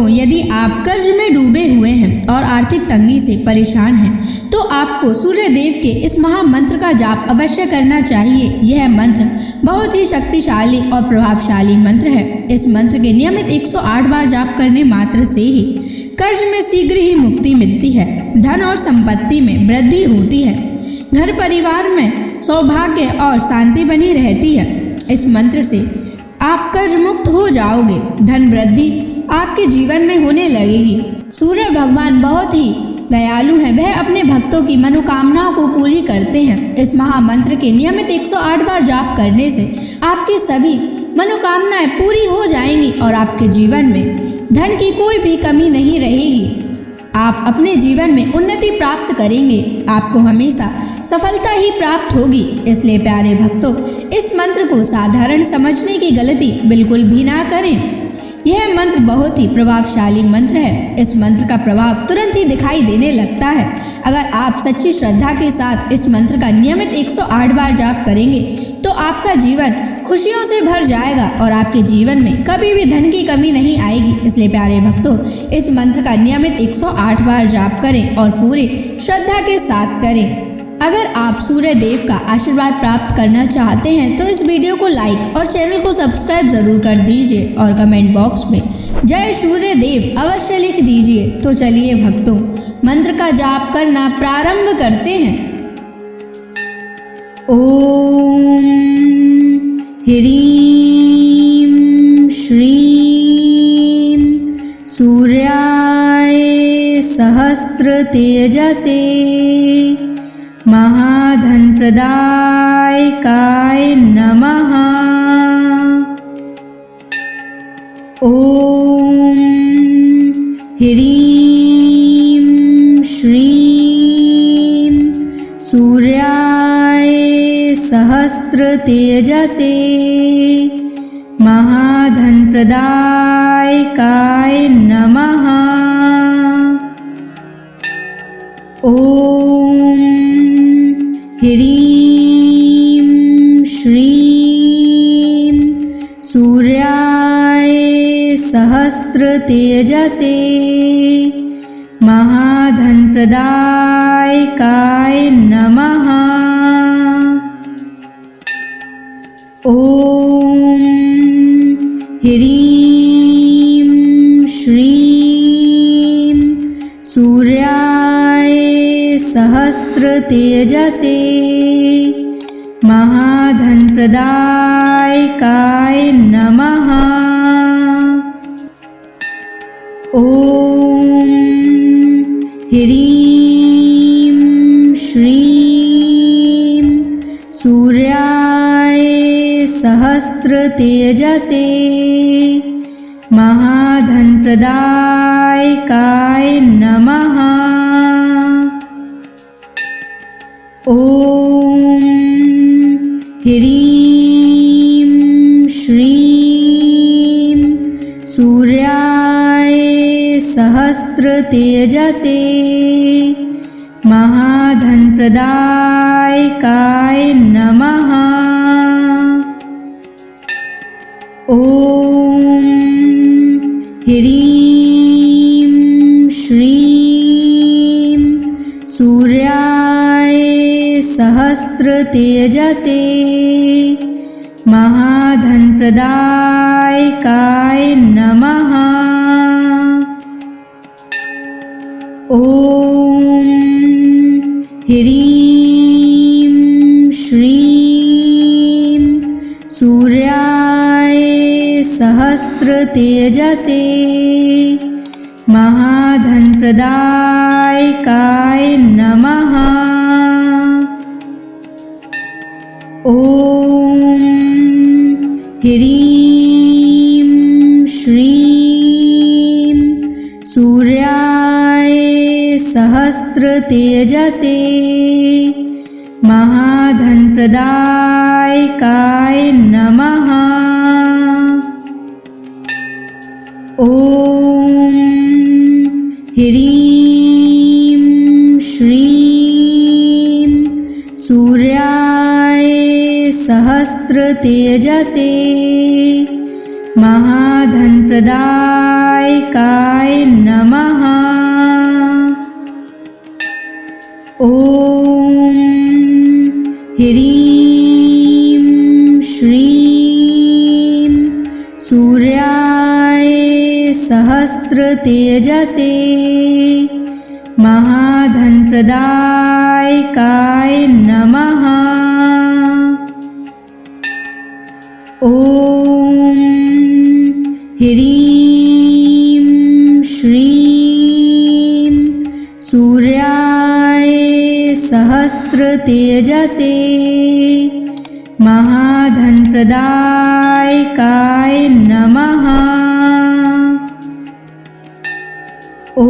भक्तों, यदि आप कर्ज में डूबे हुए हैं और आर्थिक तंगी से परेशान हैं, तो आपको सूर्य देव के इस महामंत्र का जाप अवश्य करना चाहिए। यह मंत्र बहुत ही शक्तिशाली और प्रभावशाली मंत्र है। इस मंत्र के नियमित 108 बार जाप करने मात्र से ही कर्ज में शीघ्र ही मुक्ति मिलती है, धन और संपत्ति में वृद्धि होती है, घर परिवार में सौभाग्य और शांति बनी रहती है। इस मंत्र से आप कर्ज मुक्त हो जाओगे, धन वृद्धि आपके जीवन में होने लगेगी। सूर्य भगवान बहुत ही दयालु हैं, वह अपने भक्तों की मनोकामनाओं को पूरी करते हैं। इस महामंत्र के नियमित 108 बार जाप करने से आपकी सभी मनोकामनाएं पूरी हो जाएंगी और आपके जीवन में धन की कोई भी कमी नहीं रहेगी। आप अपने जीवन में उन्नति प्राप्त करेंगे, आपको हमेशा सफलता ही प्राप्त होगी। इसलिए प्यारे भक्तों, इस मंत्र को साधारण समझने की गलती बिल्कुल भी ना करें। यह मंत्र बहुत ही प्रभावशाली मंत्र है। इस मंत्र का प्रभाव तुरंत ही दिखाई देने लगता है। अगर आप सच्ची श्रद्धा के साथ इस मंत्र का नियमित 108 बार जाप करेंगे तो आपका जीवन खुशियों से भर जाएगा और आपके जीवन में कभी भी धन की कमी नहीं आएगी। इसलिए प्यारे भक्तों, इस मंत्र का नियमित 108 बार जाप करें और पूरी श्रद्धा के साथ करें। अगर आप सूर्य देव का आशीर्वाद प्राप्त करना चाहते हैं तो इस वीडियो को लाइक और चैनल को सब्सक्राइब जरूर कर दीजिए और कमेंट बॉक्स में जय सूर्य देव अवश्य लिख दीजिए। तो चलिए भक्तों, मंत्र का जाप करना प्रारंभ करते हैं। ओम ह्रीं श्रीं सूर्याय सहस्र तेजसे महाधन प्रदायकाय नमः। ओम ह्रीं श्रीं सूर्याय सहस्र तेजसे महाधन प्रदायकाय नमः। ओम ह्रीं श्रीं सूर्याय सहस्र तेजसे महाधन प्रदायकाय नमः। ओम ह्रीं श्रीं सूर्याय सहस्र तेजसे महाधन प्रदायकाय नमः। ओम ह्रीं श्रीं सूर्याय सहस्र तेजसे महाधन प्रदायकाय नमः। ओम ह्रीं श्रीं सूर्याय सहस्र तेजसे महाधन प्रदायकाय नमः। ओम ह्रीं श्रीं सूर्याय सहस्र तेजसे महाधन प्रदायकाय नमः। ओम ह्रीं श्रीं सूर्याय सहस्र तेजसे महाधन प्रदायकाय नमः। ओम ह्रीं श्रीं सूर्याय सहस्र तेजसे महाधन प्रदायकाय नमः। ओम ह्रीं श्रीं सूर्याय सहस्र तेजसे महाधनप्रदायकाय नमः। ॐ ह्रीं श्रीं सूर्याय सहस्रतेजसे महाधनप्रदायकाय नमः। ॐ ह्रीं श्रीं सूर्याय सहस्रतेजसे महाधनप्रदायकाय नमः। ॐ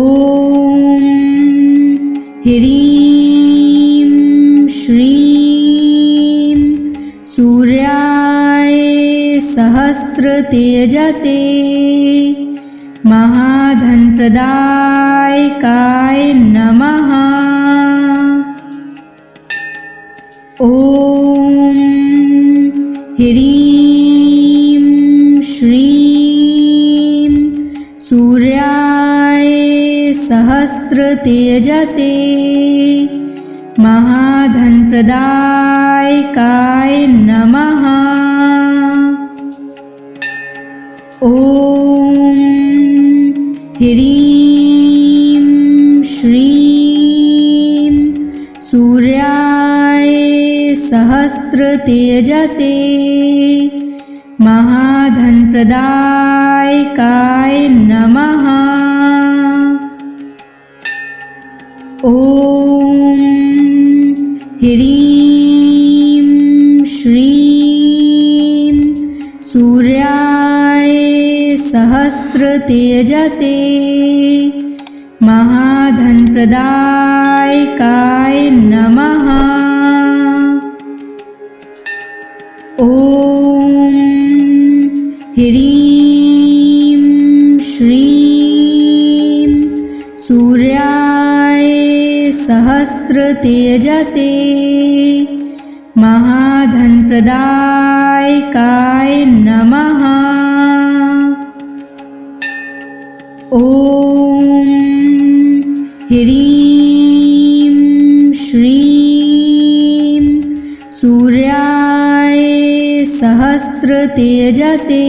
ह्रीं श्रीं सूर्याय सहस्रतेजसे महाधनप्रदायकाय नमः। ॐ ह्रीं श्रीं सूर्याय सहस्रतेजसे महाधनप्रदायकाय नमः। ॐ ह्रीं श्रीं सूर्याय सहस्रतेजसे महाधनप्रदायकाय नमः। ॐ ह्रीं श्रीं सूर्याय सहस्रतेजसे महाधनप्रदायकाय नमः। ॐ ह्रीं श्रीं सूर्याय सहस्रतेजसे महाधनप्रदायकाय नमः। ॐ ह्रीं श्रीं सूर्याय सहस्रतेजसे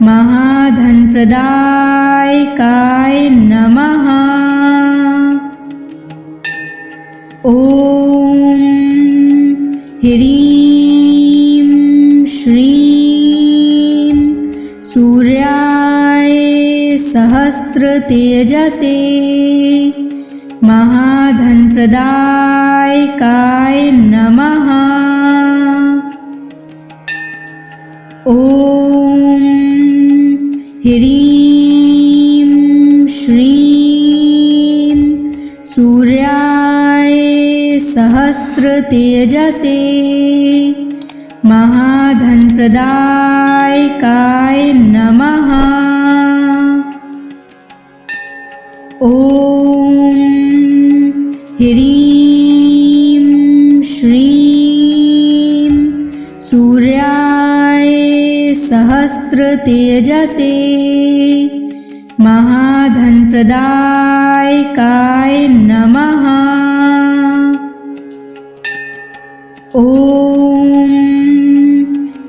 महाधनप्रदायकाय नमः। ॐ ह्रीं श्रीं सूर्याय सहस्रतेजसे महाधनप्रदायकाय नमः। ॐ ह्रीं श्रीं सूर्याय सहस्रतेजसे महाधनप्रदायकाय नमः। ॐ ह्रीं श्रीं सूर्याय सहस्रतेजसे महाधनप्रदायकाय नमः। ॐ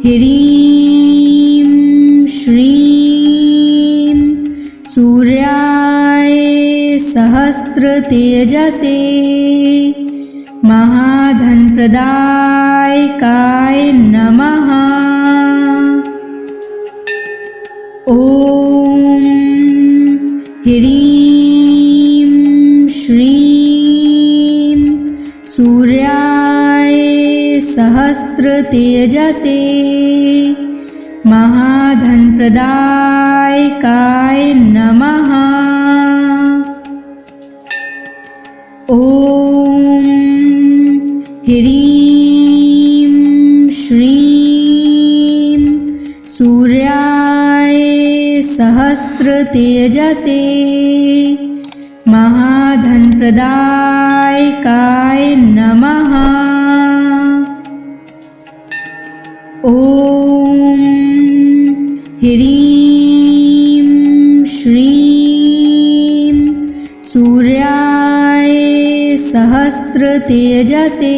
ह्रीं श्रीं सूर्याय सहस्रतेजसे महाधनप्रदायकाय नमः। ॐ ह्रीं श्रीं सूर्याय सहस्रतेजसे महाधनप्रदायकाय नमः। ॐ ह्रीं श्रीं सूर्याय सहस्रतेजसे महाधनप्रदायकाय नमः। ॐ ह्रीं श्रीं सूर्याय सहस्रतेजसे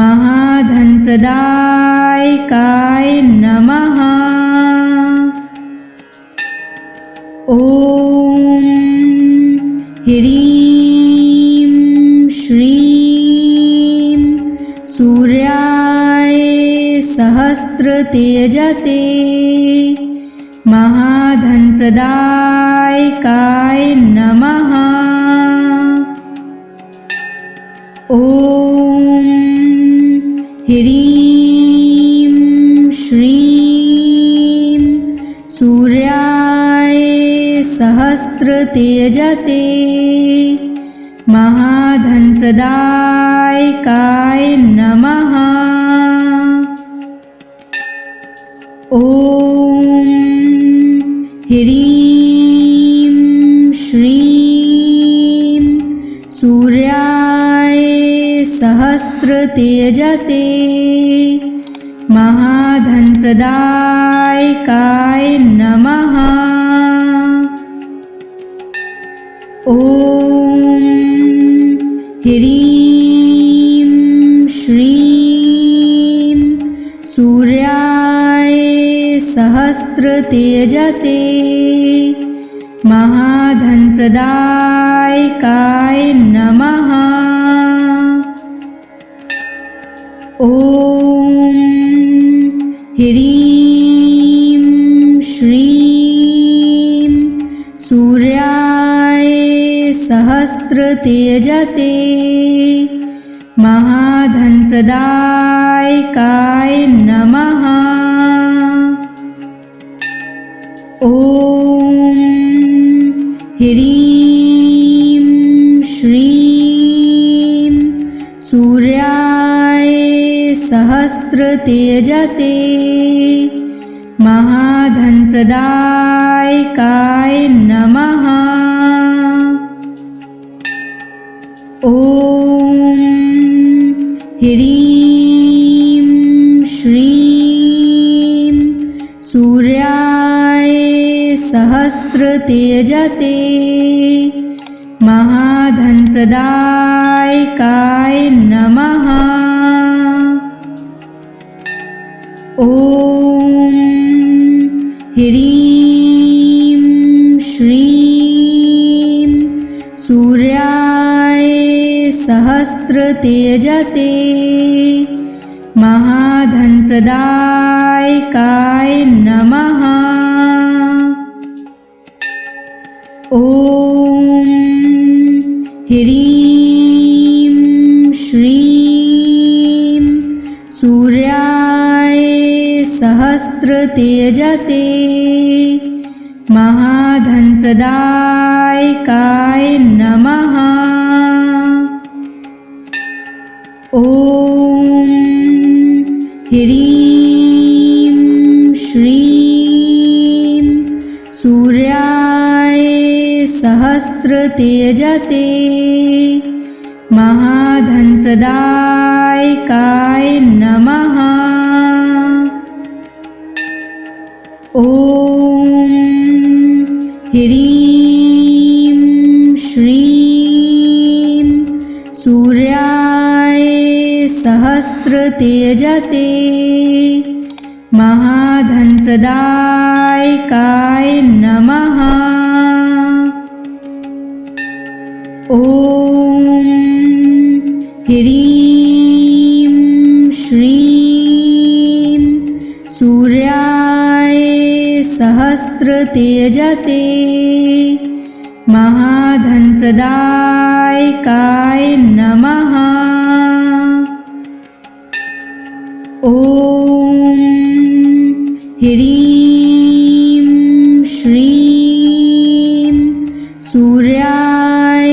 महाधनप्रदायकाय नमः। ॐ ह्रीं श्रीं सूर्याय सहस्रतेजसे महाधनप्रदायकाय नमः। ॐ ह्रीं श्रीं सूर्याय सहस्रतेजसे महाधनप्रदायकाय नमः। ॐ ह्रीं श्रीं सूर्याय सहस्रतेजसे महाधनप्रदायकाय नमः। ॐ ह्रीं श्रीं सूर्याय सहस्रतेजसे महाधनप्रदायकाय नमः। ॐ ह्रीं श्रीं सूर्याय सहस्रतेजसे महाधनप्रदायकाय नमः। ॐ ह्रीं श्रीं सूर्याय सहस्रतेजसे महाधनप्रदायकाय नमः। ॐ ह्रीं श्रीं सूर्याय सहस्रतेजसे महाधनप्रदायकाय नमः। ॐ ह्रीं श्रीं सूर्याय सहस्रतेजसे महाधनप्रदायकाय नमः। ॐ ह्रीं श्रीं सूर्याय सहस्रतेजसे महाधनप्रदायकाय नमः। ॐ ह्रीं श्रीं सूर्याय सहस्रतेजसे महाधनप्रदायकाय नमः। ॐ ह्रीं श्रीं सूर्याय सहस्रतेजसे महाधनप्रदायकाय नमः। ॐ ह्रीं श्रीं सूर्याय सहस्रतेजसे महाधनप्रदायकाय नमः। ॐ ह्रीं श्रीं सूर्याय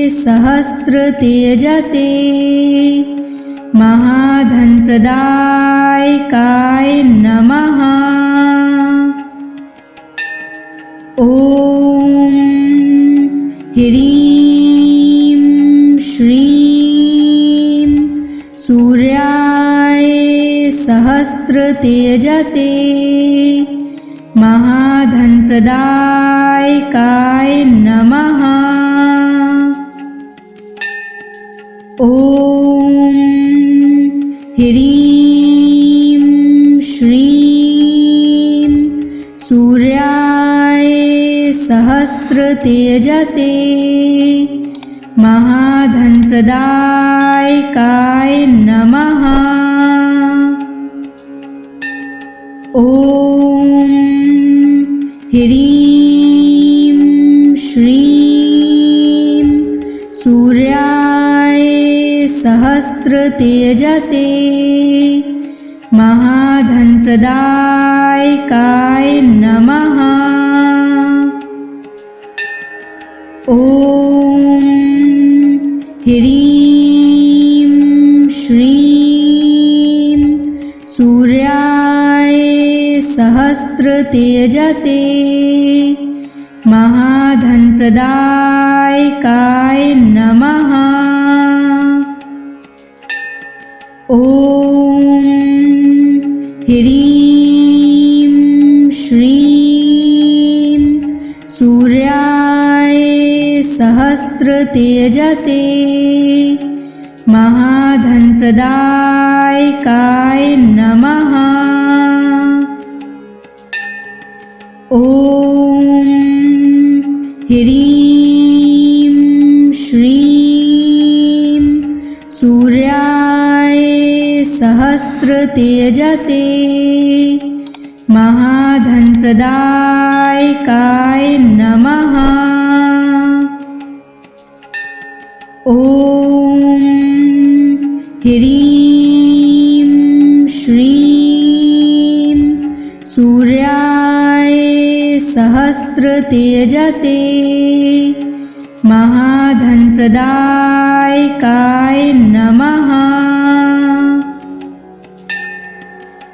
सहस्रतेजसे महाधनप्रदायकाय नमः। ॐ ह्रीं श्रीं सूर्याय सहस्रतेजसे महाधनप्रदायकाय नमः। ॐ ह्रीं श्रीं सूर्याय सहस्रतेजसे महाधनप्रदायकाय नमः। ॐ ह्रीं श्रीं सूर्याय सहस्रतेजसे महाधनप्रदायकाय नमः। ॐ ह्रीं श्रीं सूर्याय सहस्रतेजसे महाधनप्रदायकाय नमः। ॐ ह्रीं श्रीं सूर्याय सहस्रतेजसे महाधनप्रदायकाय नमः। ॐ ह्रीं श्रीं सूर्याय सहस्रतेजसे महाधनप्रदायकाय नमः। ॐ ह्रीं श्रीं सूर्याय सहस्रतेजसे महाधनप्रदायकाय नमः।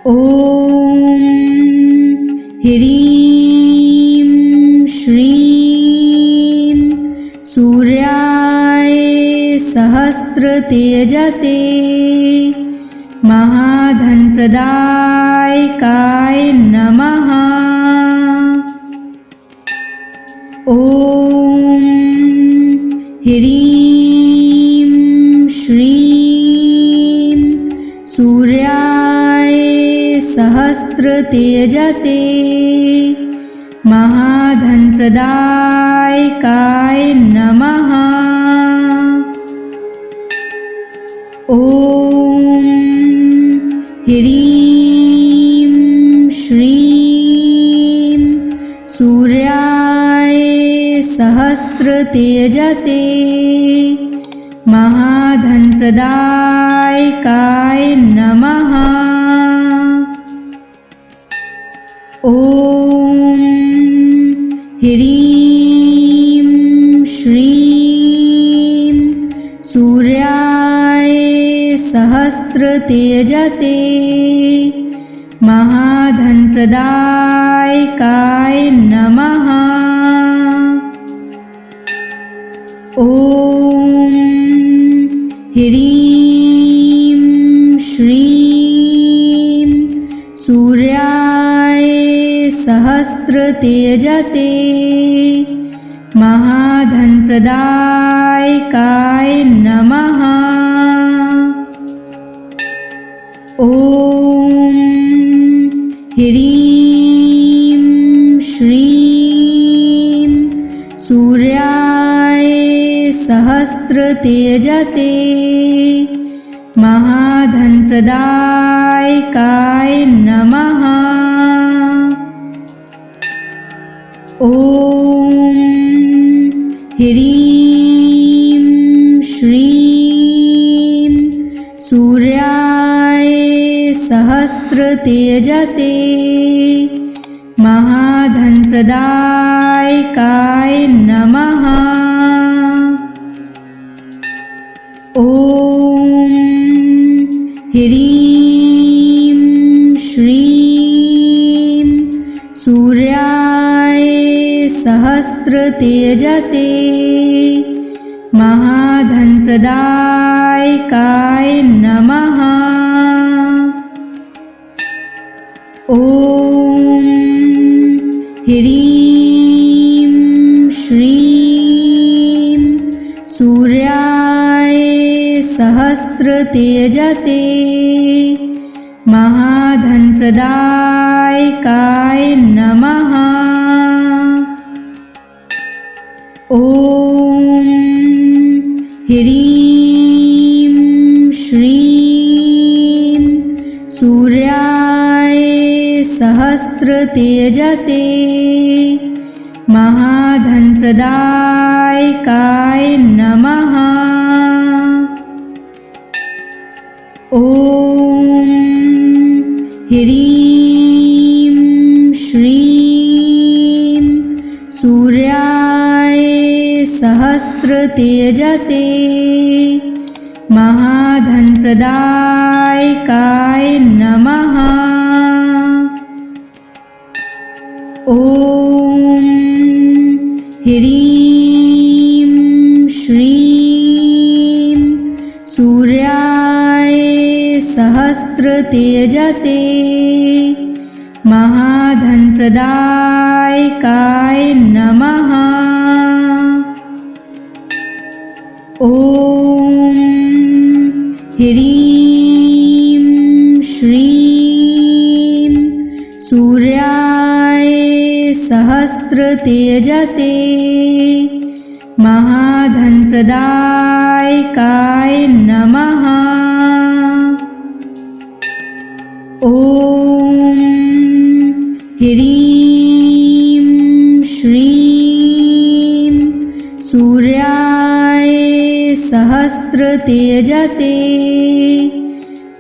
ॐ ह्रीं श्रीं सूर्याय सहस्रतेजसे महाधनप्रदायकाय नमः। ॐ ह्रीं श्रीं सूर्याय सहस्रतेजसे महाधनप्रदायकाय नमः। ॐ ह्रीं श्रीं सूर्याय सहस्रतेजसे महाधनप्रदायकाय नमः। ॐ ह्रीं श्रीं सूर्याय सहस्रतेजसे महाधनप्रदायकाय नमः। ॐ ह्रीं श्रीं सूर्याय सहस्रतेजसे महाधनप्रदायकाय नमः। ॐ ह्रीं श्रीं सूर्याय सहस्रतेजसे महाधनप्रदायकाय नमः। ॐ ह्रीं श्रीं सूर्याय सहस्रतेजसे महाधनप्रदायकाय नमः। ॐ ह्रीं श्रीं सूर्याय सहस्रतेजसे महाधनप्रदायकाय नमः। सहस्रतेजसे महाधनप्रदायकाय नमः। ॐ ह्रीं श्रीं सूर्याय सहस्रतेजसे महाधनप्रदायकाय नमः। ॐ ह्रीं श्रीं सूर्याय सहस्रतेजसे महाधनप्रदायकाय नमः। ॐ ह्रीं श्रीं सूर्याय सहस्रतेजसे महाधनप्रदायकाय नमः। ॐ ह्रीं श्रीं सूर्याय सहस्रतेजसे महाधनप्रदायकाय नमः। ॐ ह्रीं श्रीं सूर्याय सहस्रतेजसे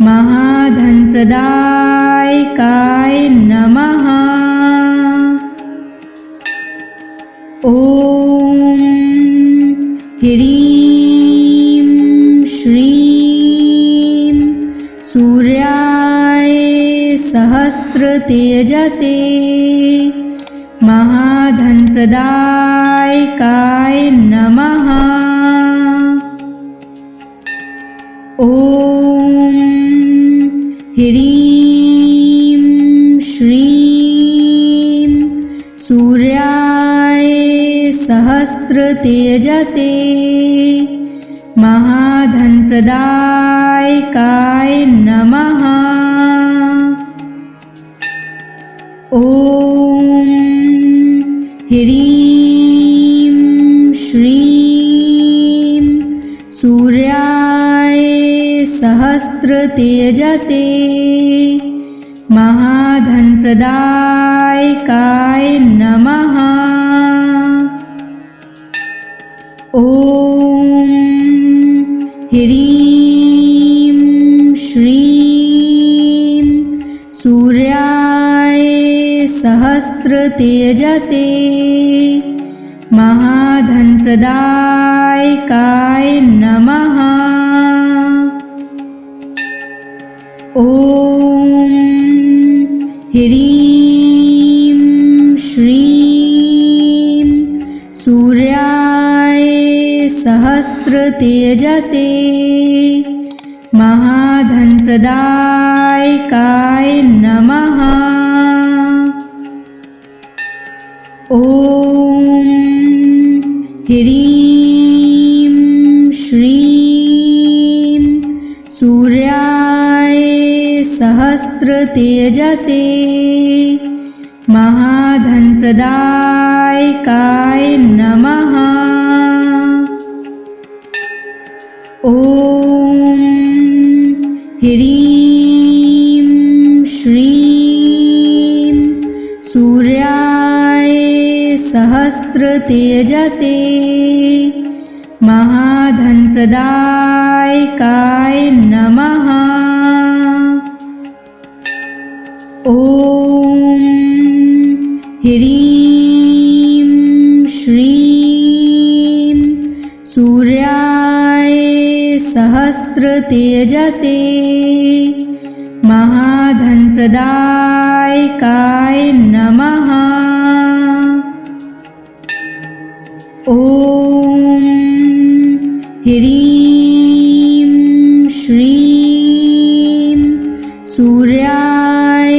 महाधनप्रदायकाय नमः। ॐ ह्रीं श्रीं सूर्याय सहस्रतेजसे महाधनप्रदायकाय नमः। ॐ ह्रीं श्रीं सूर्याय सहस्रतेजसे महाधनप्रदायकाय नमः। ॐ ह्रीं श्रीं सूर्याय सहस्रतेजसे महाधनप्रदायकाय नमः। ॐ ह्रीं श्रीं सूर्याय सहस्रतेजसे महाधनप्रदायकाय नमः। ॐ ह्रीं श्रीं सूर्याय सहस्रतेजसे महाधनप्रदायकाय नमः। ॐ ह्रीं श्रीं सूर्याय सहस्रतेजसे महाधनप्रदायकाय नमः। ॐ ह्रीं श्रीं सूर्याय सहस्रतेजसे महाधनप्रदायकाय नमः। ॐ ह्रीं श्रीं सूर्याय सहस्रतेजसे महाधनप्रदायकाय नमः। ॐ ह्रीं श्रीं सूर्याय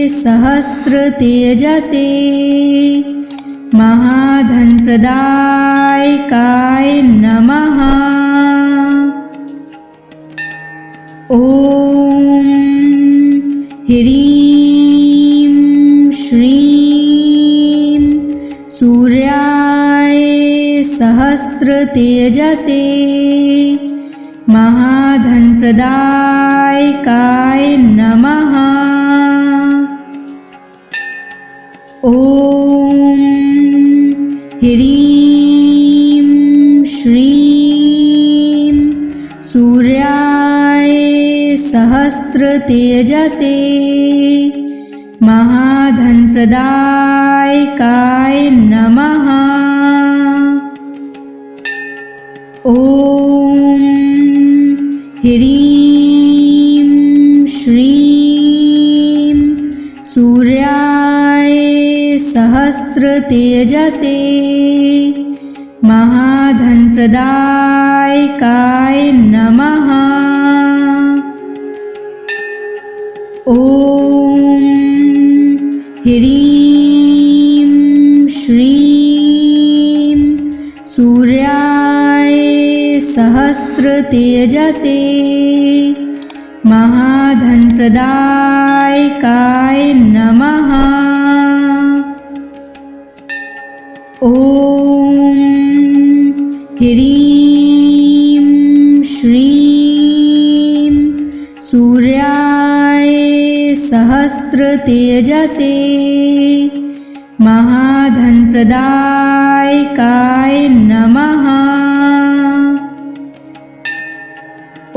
सहस्रतेजसे महाधनप्रदायकाय नमः। ॐ ह्रीं श्रीं सूर्याय सहस्रतेजसे महाधनप्रदायकाय नमः। ॐ ह्रीं श्रीं सूर्याय सहस्रतेजसे महाधनप्रदायकाय नमः। ॐ ह्रीं श्रीं सूर्याय सहस्रतेजसे महाधनप्रदायकाय नमः। ॐ ह्रीं श्रीं सूर्याय सहस्रतेजसे महाधनप्रदायकाय नमः। ॐ ह्रीं श्रीं सूर्याय सहस्रतेजसे महाधनप्रदायकाय नमः।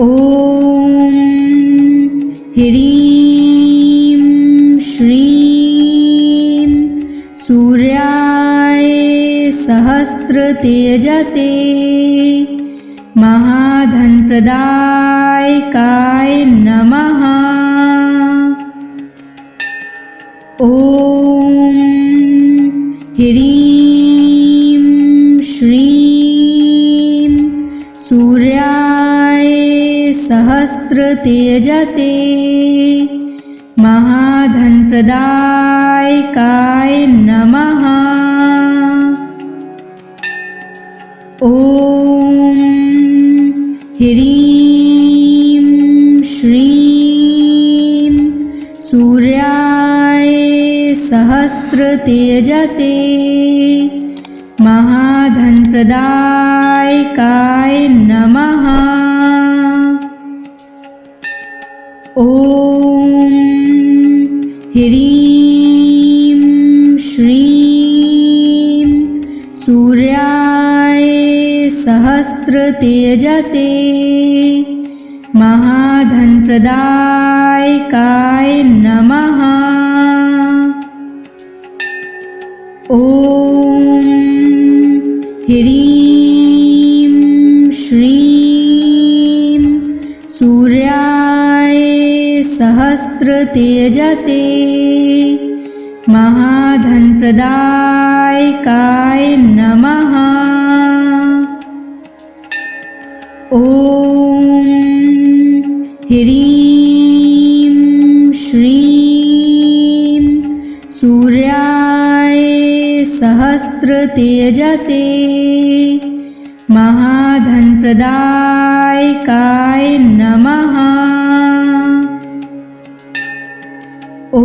ॐ ह्रीं श्रीं सूर्याय सहस्रतेजसे महाधनप्रदायकाय नमः। ॐ ह्रीं श्रीं सूर्याय सहस्रतेजसे महाधनप्रदायकाय नमः। ॐ ह्रीं श्रीं सूर्याय सहस्रतेजसे महाधनप्रदायकाय नमः। ॐ ह्रीं श्रीं सूर्याय सहस्रतेजसे महाधनप्रदायकाय नमः। ॐ ह्रीं श्रीं सूर्याय सहस्रतेजसे महाधनप्रदायकाय नमः। ॐ ह्रीं श्रीं सूर्याय सहस्रतेजसे महाधनप्रदायकाय नमः। ॐ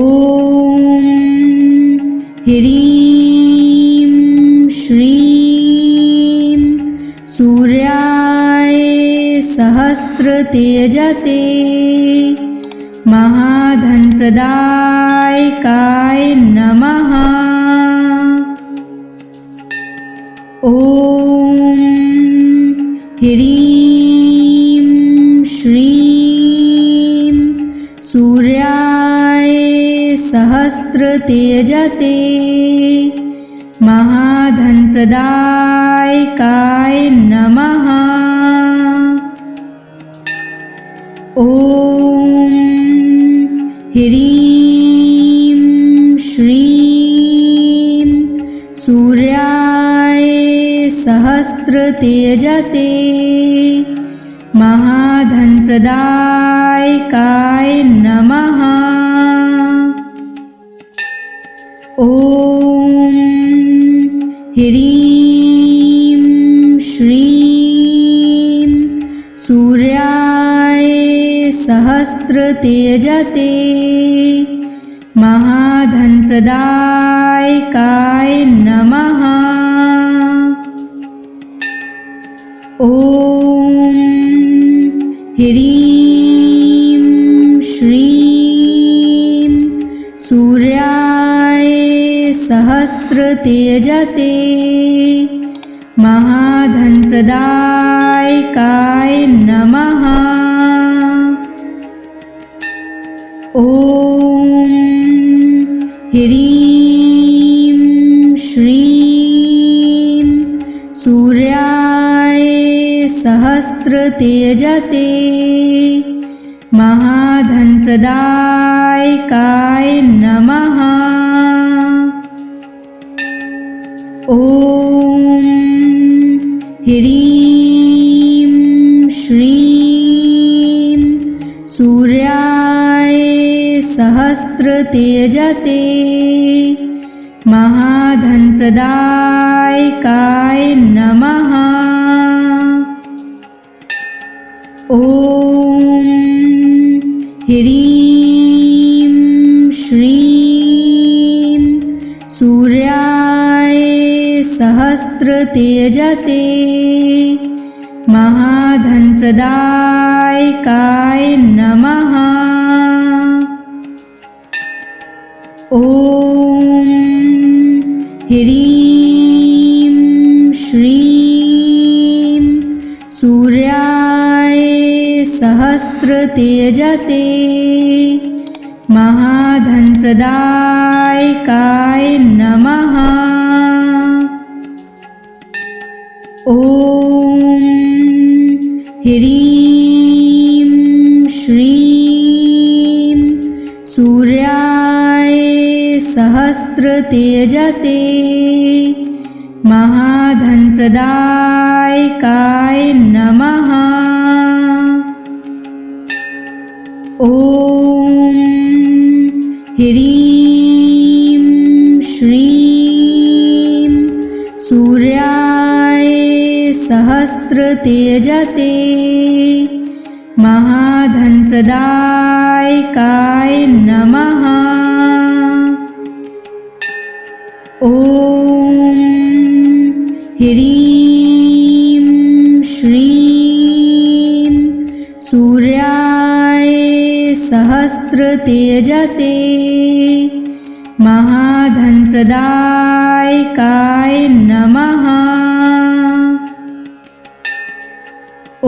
ह्रीं श्रीं सूर्याय सहस्रतेजसे महाधनप्रदायकाय नमः। ॐ ह्रीं श्रीं सूर्याय सहस्रतेजसे महाधनप्रदायकाय नमः। ॐ ह्रीं श्रीं सूर्याय सहस्रतेजसे महाधनप्रदायकाय नमः। ॐ ह्रीं श्रीं सूर्याय सहस्रतेजसे महाधनप्रदायकाय नमः। ॐ ह्रीं श्रीं सूर्याय सहस्रतेजसे महाधनप्रदायकाय नमः। ॐ ह्रीं श्रीं सूर्याय सहस्रतेजसे महाधनप्रदायकाय नमः। ॐ ह्रीं श्रीं सूर्याय सहस्रतेजसे महाधनप्रदायकाय नमः। ॐ ह्रीं श्रीं सूर्याय सहस्रतेजसे महाधनप्रदायकाय नमः। ॐ ह्रीं श्रीं सूर्याय सहस्रतेजसे महाधनप्रदायकाय नमः। ॐ ह्रीं श्रीं सूर्याय सहस्रतेजसे महाधनप्रदायकाय नमः। ॐ ह्रीं श्रीं सूर्याय सहस्रतेजसे महाधनप्रदायकाय नमः। ॐ ह्रीं श्रीं सूर्याय सहस्रतेजसे महाधनप्रदायकाय नमः। ॐ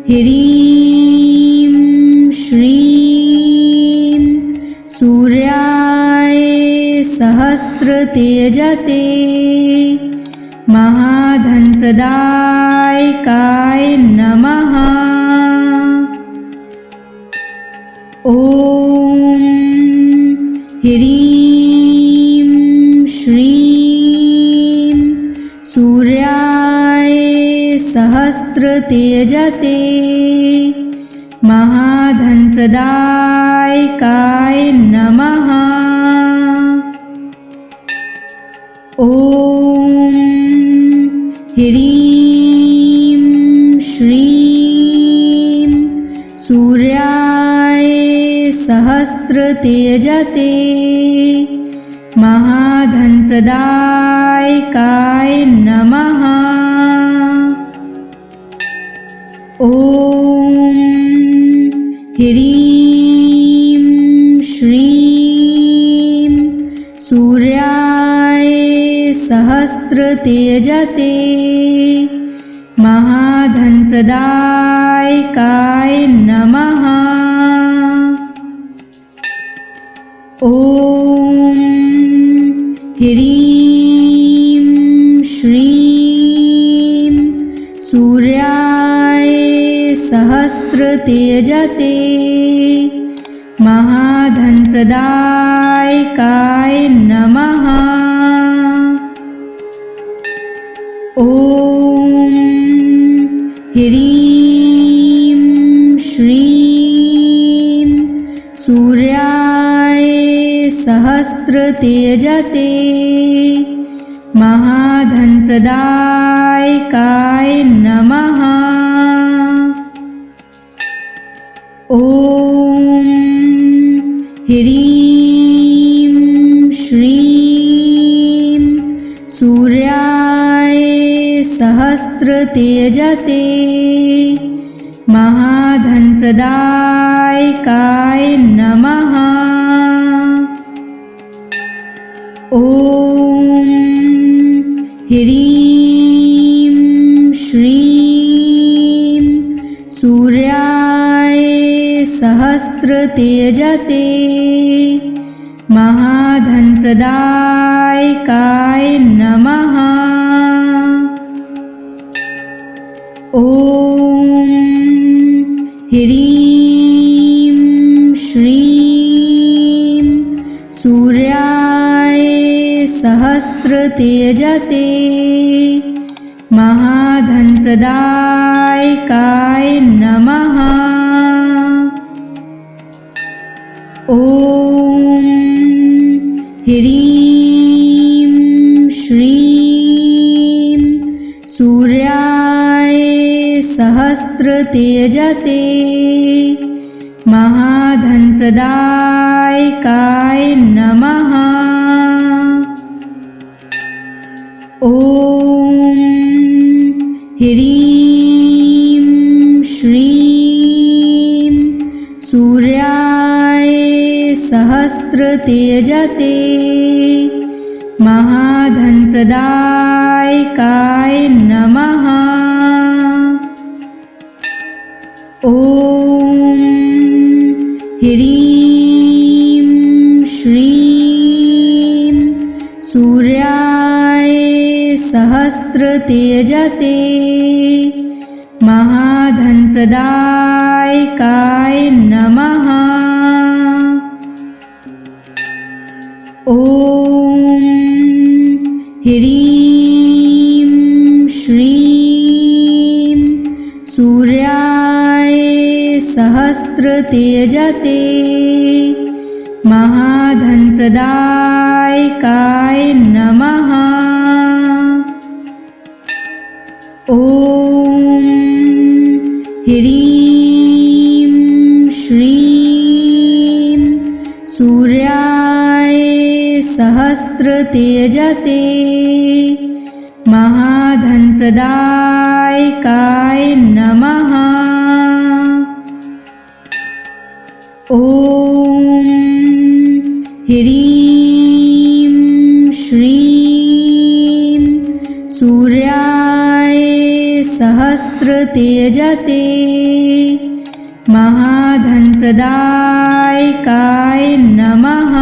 ह्रीं श्रीं सूर्याय सहस्रतेजसे महाधनप्रदायकाय नमः। ॐ ह्रीं श्रीं सूर्याय सहस्रतेजसे महाधनप्रदायकाय नमः। ॐ ह्रीं श्रीं सूर्याय सहस्रतेजसे महाधनप्रदायकाय नमः। ॐ ह्रीं श्रीं सूर्याय सहस्रतेजसे महाधनप्रदायकाय नमः। ॐ ह्रीं श्रीं सूर्याय सहस्रतेजसे महाधनप्रदायकाय नमः। ॐ ह्रीं श्रीं सूर्याय सहस्रतेजसे महाधनप्रदायकाय नमः। ॐ ह्रीं श्रीं सूर्याय सहस्रतेजसे महाधनप्रदायकाय नमः। ॐ ह्रीं श्रीं सूर्याय सहस्रतेजसे महाधनप्रदायकाय नमः। ॐ ह्रीं श्रीं सूर्याय सहस्रतेजसे महाधनप्रदायकाय नमः। ॐ ह्रीं श्रीं सूर्याय सहस्रतेजसे महाधनप्रदायकाय नमः। ॐ ह्रीं श्रीं सूर्याय सहस्रतेजसे महाधनप्रदायकाय नमः। ॐ ह्रीं श्रीं सूर्याय सहस्रतेजसे महाधनप्रदायकाय नमः। ॐ ह्रीं श्रीं सूर्याय सहस्रतेजसे महाधनप्रदायकाय नमः। ॐ ह्रीं श्रीं सूर्याय सहस्रतेजसे महाधनप्रदायकाय नमः। ॐ ह्रीं श्रीं सूर्याय सहस्रतेजसे महाधनप्रदायकाय नमः।